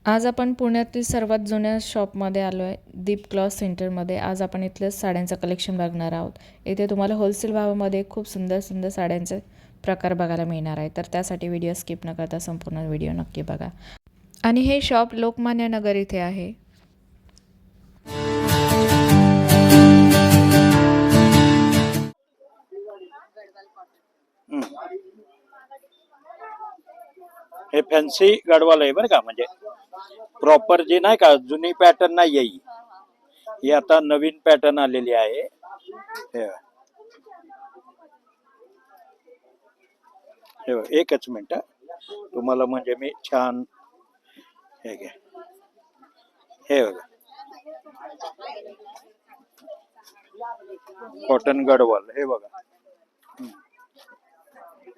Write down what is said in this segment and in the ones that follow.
आज आपण पुण्यातील सर्वात जुन्या शॉपमध्ये आलो आहे, दीप क्लॉथ सेंटरमध्ये. आज आपण इथलं साड्यांचं कलेक्शन बघणार आहोत. इथे तुम्हाला होलसेल भावामध्ये खूप सुंदर सुंदर साड्यांचे प्रकार बघायला मिळणार आहे. तर त्यासाठी व्हिडिओ स्किप न करता संपूर्ण व्हिडिओ नक्की बघा. आणि हे शॉप लोकमान्य नगर इथे आहे. हे फॅन्सी गडवाल आहे बरं का, म्हणजे प्रॉपर जे नाही का जुनी पॅटर्न नाही आहे ही आता नवीन पॅटर्न आलेली आहे. हे बघ, एकच मिनिट तुम्हाला म्हणजे मी छान हे घ्या, हे बघा कॉटन गडवाल. हे बघा,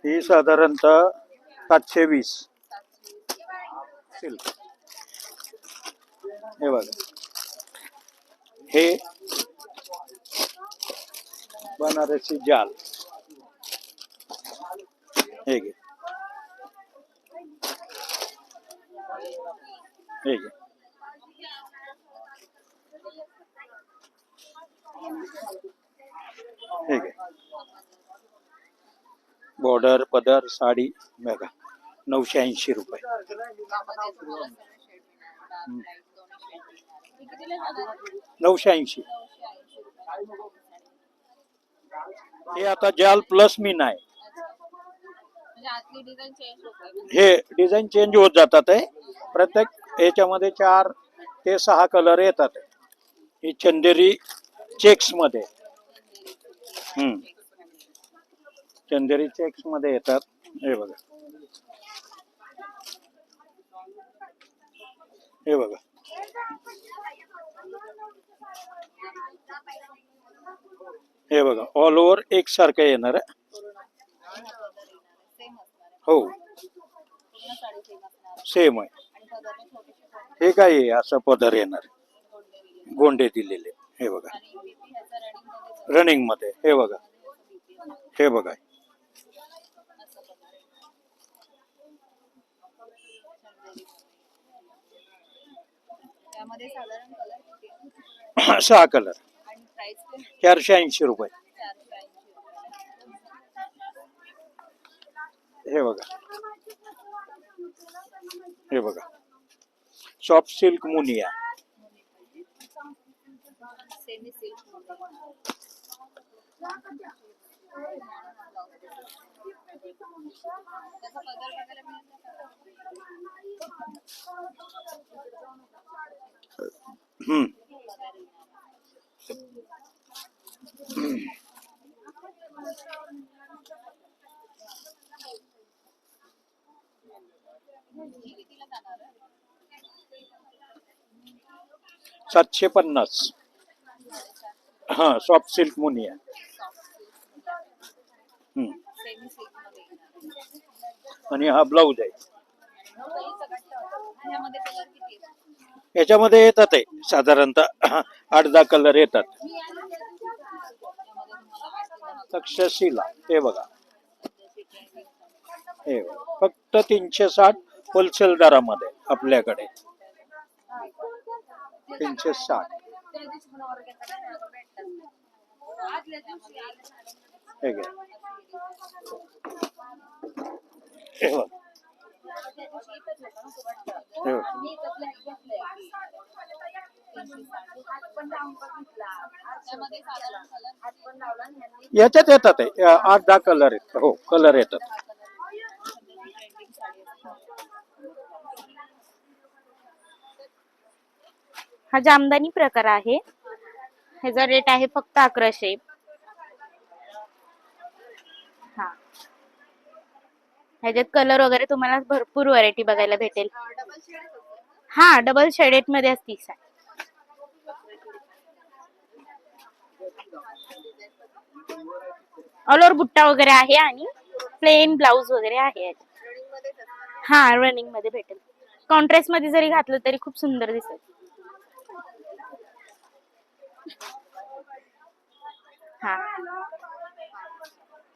ही साधारणतः 720 सिल्क. हे बघा, हे बनारसी जाल. हे घे, हे घे. हे घे, बॉर्डर पदर साडी बघा, 980 रुपये. 980. हे आता जाल प्लस मी नाही, हे डिझाईन चेंज होत जातात आहे. प्रत्येक ह्याच्यामध्ये 4 ते 6 कलर येतात. ही चंदेरी चेक्स मध्ये, चंदेरी चेक्स मध्ये येतात. हे बघा, हे बघा, हे बघा, ऑल ओव्हर एक सारखं येणार आहे. हो, सेम आहे. हे काय आहे, असं पदर येणार, गोंडे दिलेले. हे बघा, रनिंग मध्ये. हे बघा, हे बघा, सहा कलर, 480 रुपये. हे बघा, हे बघा, सॉफ्ट सिल्क मुनिया. $750. हा, सॉफ्ट सिल्क मुनिया. आणि हा ब्लाऊज आहे. याच्यामध्ये येतात आहे साधारणतः 8-10 कलर येतात. तक्षशिला. हे बघा, हे फक्त 360 होलसेल दरामध्ये आपल्याकडे. 360. हे घ्या, हे बघ, हे बघ. याच्यात येतात 8-10 कलर आहेत. हो, कलर येतात. हा जामदानी प्रकार आहे. ह्याचा रेट आहे फक्त 1100. हा, ह्याच्यात कलर वगैरे तुम्हाला भरपूर व्हरायटी बघायला भेटेल. हा, डबल शेडेड मध्ये असती. ऑल ओव्हर बुट्टा वगैरे आहे आणि प्लेन ब्लाउज वगैरे आहे. हा, रनिंग मध्ये भेटेल. कॉन्ट्रास्ट मध्ये जरी घातलं तरी खूप सुंदर दिसेल. हा,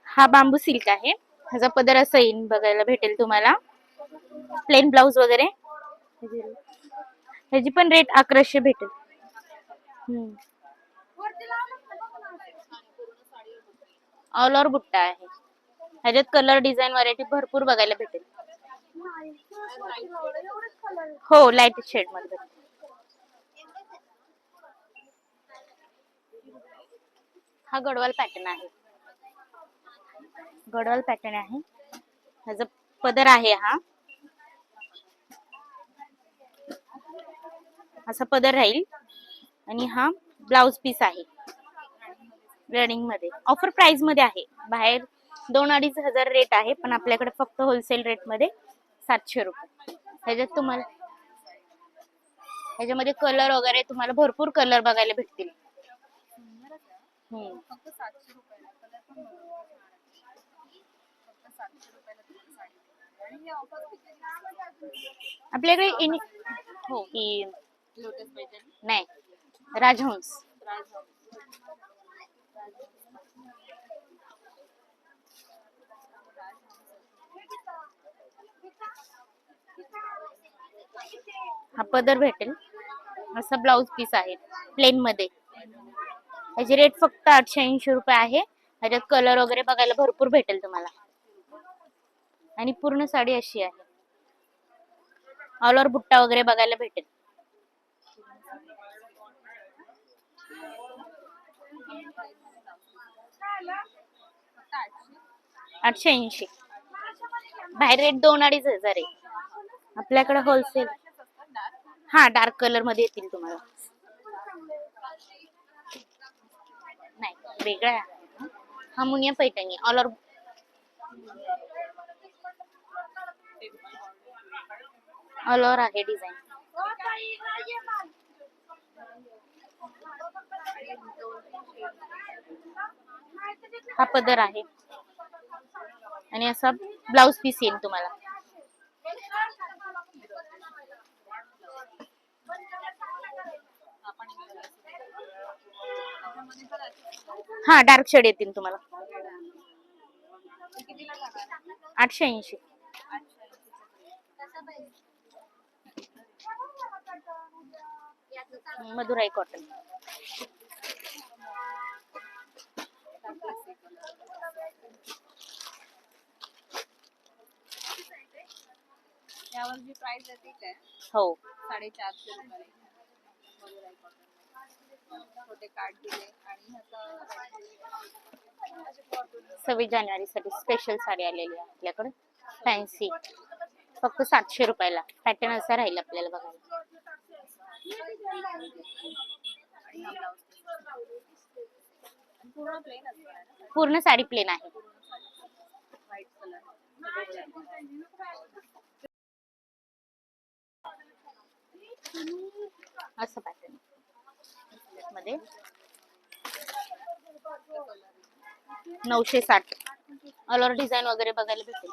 हा बांबू सिल्क आहे. ह्याचा पदर असं येईल बघायला भेटेल तुम्हाला. प्लेन ब्लाउज वगैरे. ह्याची पण रेट 1100 भेटेल. ऑल ओव्हर बुट्टा आहे. ह्याच्यात कलर डिझाईन व्हरायटी भरपूर बघायला भेटेल. हो, लाईट शेड मध्ये भेटेल. हा गडवाल पॅटर्न आहे. गडवाल पॅटर्न आहे. ह्याचा पदर आहे हा. असा पदर राहील आणि हा ब्लाउज पीस आहे. रनिंग मध्ये ऑफर प्राइस मध्ये आहे. बाहेर 2-2.5 हजार रेट आहे, पण आपल्याकडे फक्त होलसेल रेट मध्ये 700 रुपये. ह्याच्यामध्ये कलर वगैरे तुम्हाला भरपूर कलर बघायला भेटतील. आपल्याकडे हो की नाही, राजहंस. हा पदर भेटेल. असा ब्लाउज पीस आहे प्लेन मध्ये. ह्याची रेट फक्त 880 रुपये आहे. ह्याच्यात कलर वगैरे बघायला भरपूर भेटेल तुम्हाला. आणि पूर्ण साडी अशी आहे. ऑल ओव्हर बुट्टा वगैरे बघायला भेटेल. $880. बाहेर रेट 2-2.5 हजार आहे. आपल्याकडे होलसेल. हा, डार्क कलर मध्ये येतील तुम्हाला. नाही, वेगळा आहे हा. Muniya Paithani all over. All over आहे डिझाईन. हा पदर आहे आणि असा ब्लाउज पीस येईल तुम्हाला. हा, डार्क शेड येतील तुम्हाला. 880. मधुराई कॉटन. यावर जी प्राइस आहे ती काय? हो, 450 रुपये. मधुराई कॉटन. छोटे कार्ड दिले आणि ह्याचा 26 जानेवारी साठी स्पेशल साडी आलेली आहे आपल्याकडे. फॅन्सी फक्त 700 रुपयाला. पॅटर्न असा राहील आपल्याला बघायला. पूर्ण प्लेन असणार आहे ना? पूर्ण साडी प्लेन आहे. White colour. असं पॅटर्न मध्ये 960. ऑल ओव्हर डिझाईन वगैरे बघायला भेटेल.